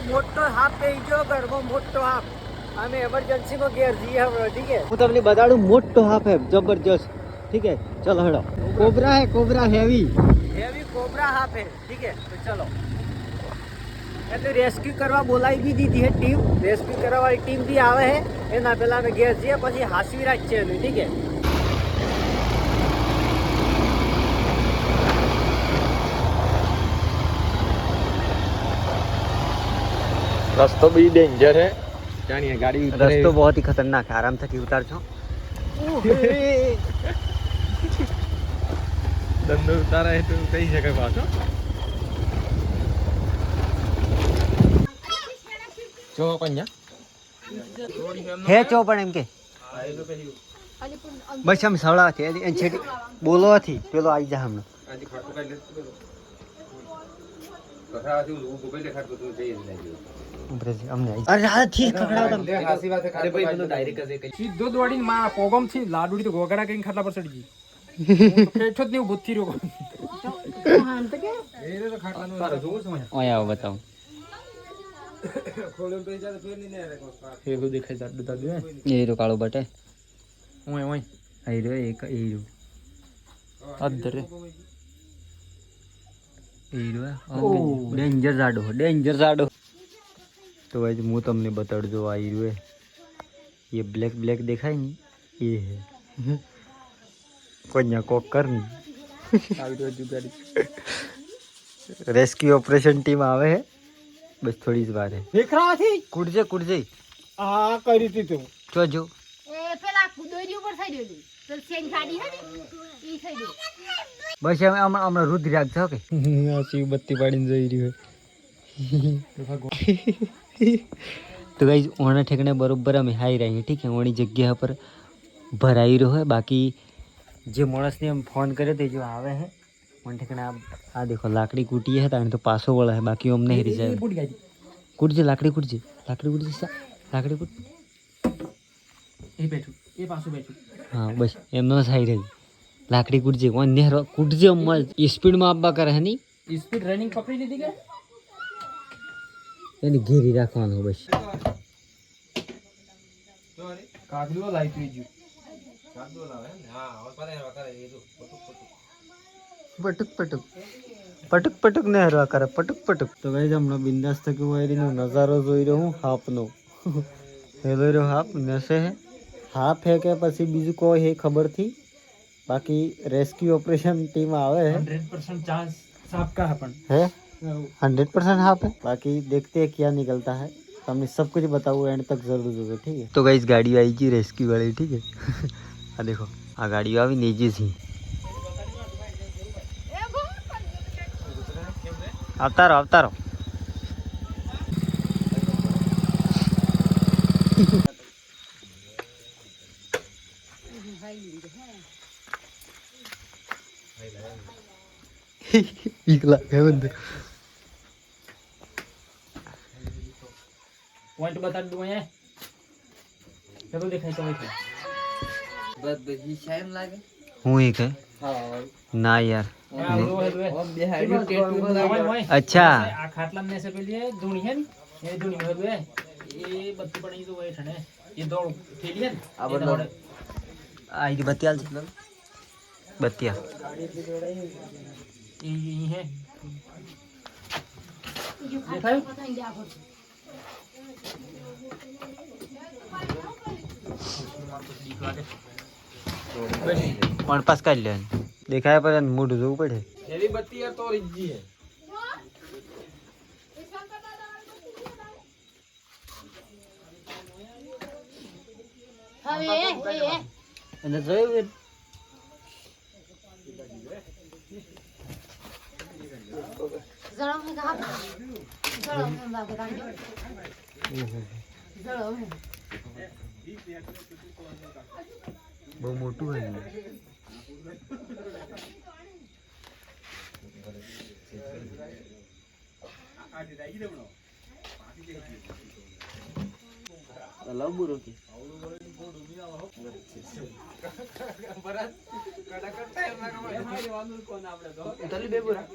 મોટો half pay જો ગરબો મોટો હાફ અમે એમરજન્સી માં ઘેર જઈએ હવે ठीक है હું તમને બતાડું મોટો હાફ है जबरदस्त ठीक है चलो हेलो कोबरा है कोबरा हेवी कोबरा हाफ है ठीक है तो चलो એટલે રેસ્ક્યુ કરવા બોલાવી બી દીધી है ટીમ રેસ્ક્યુ કરવા વાળી ટીમ બી આવે है એના પહેલા અમે ઘેર જઈએ પછી હાસવી રાખીએ અમે ठीक है रास्ता भी डेंजर है जानिए गाड़ी रास्ता बहुत ही खतरनाक है आराम से उतार छो दंड उतारा है तो कई जगह पास चौपन है चौपन एम के बस हम सड़ा थे छेटी बोलो थी पेलो आई जा हमने સીધો દોડીને માં પોગમ થી લાડુડી તો ગોગડા કઈ ખાટલા પર ચડી ગઈ ખેઠો જ નહીં ભૂતી રહ્યો એ તો ખાટલા નો ઓય આવો બતાવો ખોલન તો જાતે ફેર ની ને फेलू दिखाई जात बता दे ये रो काळो बटे ओए ओए आई रो एक ई रो अदर ई रो डेंजर जाडो तो भाई હું તમને બતાડજો આ હીરો है ये ब्लैक दिखाई नहीं ये है कोन्या कोकर नहीं આવી રહ્યો જુગાડી रेस्क्यू ऑपरेशन टीम आवे है बस थोड़ी सी बार है દેખ રહા થી कूद जाए આ કરી તી તું जो जो એ પેલા દોરી ઉપર થઈ ગયેલી તો સેન ગાડી હે ને ઈ થઈ ગઈ बस हम रुद्राक्ष छो के આ શિવ બત્તી પાડીને જઈ રહ્યો तो गाइस ओना ठेकने बरोबर हम हाई रही ठीक है ओनी जगह पर भराई रहो है बाकी जे मानस ने हम फोन करे थे जो आवे है ओन ठेकने आ देखो लाकड़ी कूटी है ताने तो पासो वाला है बाकी हम नहीं रिजाए બુડી ગઈ कूट जे लाकड़ी कूट लाकड़ी कूट એ બેઠું એ પાછું બેઠું हाँ बस एमनो हाई रही लाकड़ी कूट जे ओन नेहर कूट जे स्पीड में आबा करे है नी સ્પીડ રનિંગ પકડી લીધી કે एनी घेरी राखવાનો बस કાગલો લાઈ તું ju पटुक ने हरवा करे पटुक तो गाइस हमने बिंदास तक वायरीनो नजारो જોઈ રહ્યો હું હાપનો હેલો રો હાપ નસે है हाफ है के પછી બીજું કોઈ है खबर थी बाकी रेस्क्यू ऑपरेशन टीम आवे है 100% चांस साफ का अपन है 100% हाफ है बाकी देखते हैं क्या निकलता है तो हमने सब कुछ बताऊँ एंड तक जरूर ठीक है तो गाइस गाड़ी आई जी रेस्क्यू वाली ठीक है आ देखो आ गाड़ी आई नीचे थी આવતા રહો इकला है बंदे पॉइंट बता दूं मैं चलो दिखाई तो वही बस बजी शायद लागे हूँ एक है हां ना यार हम बिहार में टेटू लगा अच्छा आ खाटला में से पहले धुनी है ये धुनी में है ये बत्ती पड़ी तो वही ठने ये दौड़ ठेली है अब दौड़ आई बत्तियाल बत्तिया ये है દેખાયું પતા ઇન્ડિયા પર और पास कर ले दिखाया पर मूड जो पड़े एली बत्ती है तो रिजी है હવે એ અને જોયું જળમ ને કहा જળમ ને બાગે કાંડો જળમ બહુ મોટું હે अलग बुरो की બરાત કડા કટા એમ લાગે ભાઈ વાંદુર કોણ આપણે તો તલી બે બુરા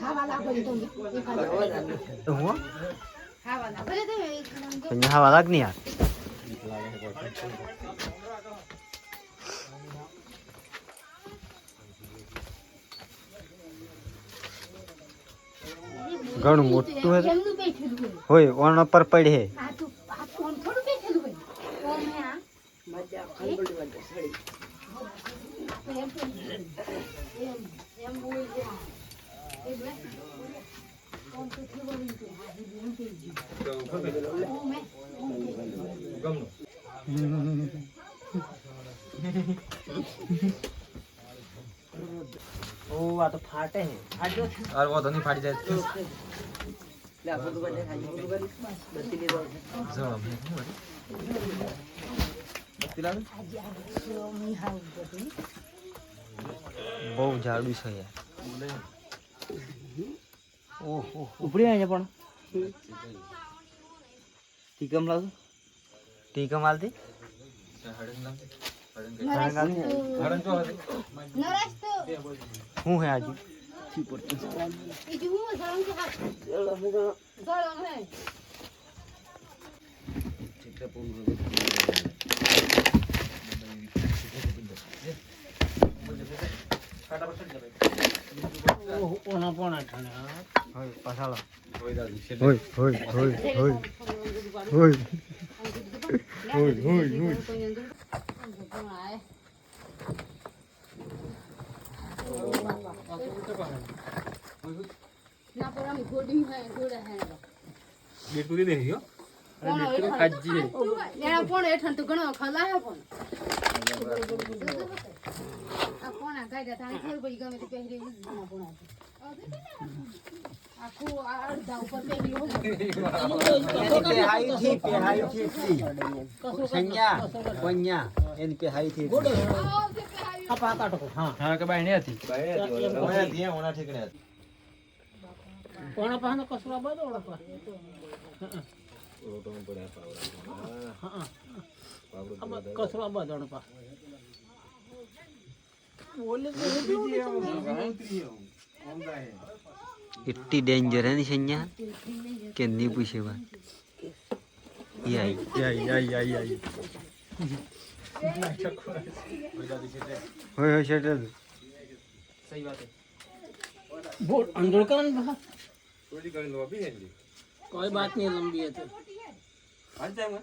ખાવા લાગો ને તમે ખાવા લાગો ને તમે અહીંયા હવા લાગ નહીં યાર ઘણું મોટું હે કેમનું બેઠેલું હોય હોય ઓણ પર પડે હે આ તો આ કોણ થોડું બેઠેલું હોય કોણ હે આ એમ બોલ જા એ બસ કોણ તો થી બોલી તો એમ કે જી ઓ મે ઓ આ તો ફાટે હે ફાટ્યો અરે वो तो नहीं फाड़ी जाए લે આ બધું બને ખાઈ બધું કરી બત્તી લીધો બહુ જાડું છે યાર ઓહો ઉપડી આવે પણ ટીકમ લાવજો ટીકમ આલતી નરસ તો હું હે આજુ એ જો હું સળંગ કે હાથ સળંગ હે ઓના પોણા ઠાણે હોય પાછાલો હોય હોય હોય હોય હોય હોય ના પર અમે ગોડી હે ગોડા હે बेटू दे दियो કોણ बेटू खाजी એના કોણ હેઠણ તો ઘણો ખલા હે પણ આ કોણ આ ગાયડા તાણે ખબર પડી ગમે તે પહેરી ઘણા કોણ આખું આ અડધા ઉપર પહેરી હોય પેહાઈ થી સંજ્ઞા કોન્યા એની પેહાઈ થી હા પાતા ટકો હા કે બાઈ ને હતી ઓના થી ઓના ઠેકણે હતી કોણા પાનો કસરા બધો ઓળખવા રોટો પડ્યા પાવડા કસરા બધો પા इतनी डेंजर है नहीं संज्ञा के नहीं पूछे बात ये आई होय शटल सही बात है बोल अंदर करन बा थोड़ी कर लो अभी है जी कोई बात नहीं लंबी है तो आज जाएंगे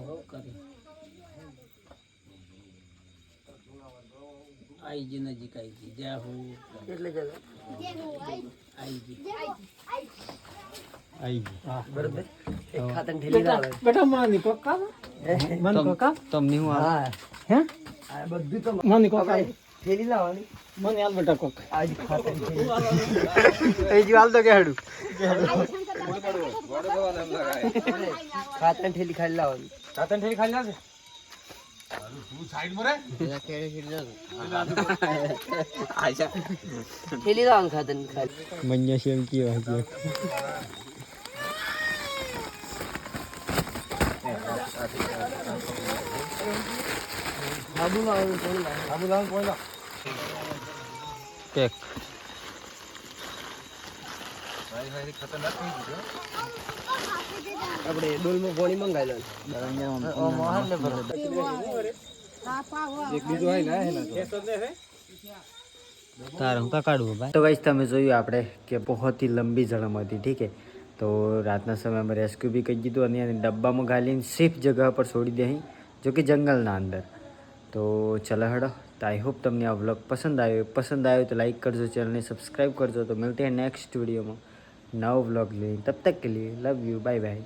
हो करे आई जी नजीक आई जी जय हो એટલે જગા आई जी आई बरोबर एक खातन ठेली लावे बेटा मानी कोका मन कोका तुम नहीं हुआ हैं आ બધું તો માની કોકા ठेली લાવવાની મને હાલ બેટા કોકા આજ ખાતન ए जी हाल तो के हडू ખાતન ठेली ખાલી લાવવાની ખાતન ठेली ખાલી લાવશે तू साइड में रे आजा ठेली लावून खातन खाली मन्या शेम की वाजी आबू लावून कोण ला केक भाई भाई खतरनाक नहीं है આપણે ડોલમાં પાણી મંગાવી લો ઓ મોહન ને ભરો એક બીજો આય ના હે ના तार हूँ का काढू भाई तो गाइस તમે જોયું આપણે કે बहुत ही लंबी जड़म હતી ઠીક है तो રાતના સમયમાં રેસ્ક્યુ બી કરી દીધું અને એને ડબ્બામાં ગાલીને સેફ જગહ પર છોડી દે जो कि જંગલના અંદર तो चलो हेडो तो आई होप તમને આ વ્લોગ પસંદ આવ્યો तो लाइक करजो चैनल ने सब्सक्राइब करजो तो मिलते हैं नेक्स्ट वीडियो में नव व्लॉग लिए तब तक के लिए लव यू बाय बाय।